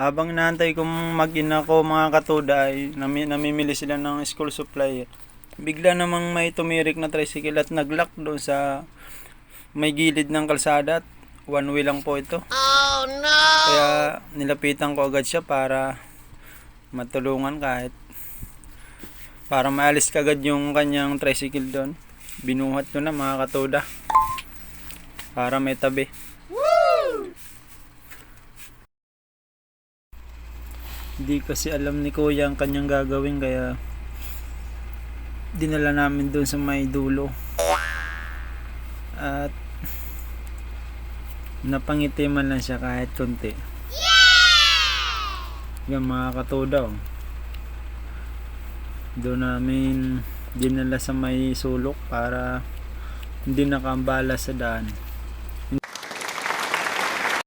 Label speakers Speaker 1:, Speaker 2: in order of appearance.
Speaker 1: Habang inaantay kong mag-in ako mga katuda ay namimili sila ng school supply. Bigla namang may tumirik na tricycle at naglock doon sa may gilid ng kalsada at one way lang po ito.
Speaker 2: Oh no!
Speaker 1: Kaya nilapitan ko agad siya para matulungan kahit para maalis kagad yung kanyang tricycle doon. Binuhat ko na mga katuda para may tabi. Hindi kasi alam ni kuya ang kanyang gagawin kaya dinala namin doon sa may dulo at napangitiman lang siya kahit konti. Yung mga katuda doon namin dinala sa may sulok para hindi nakambala sa daan.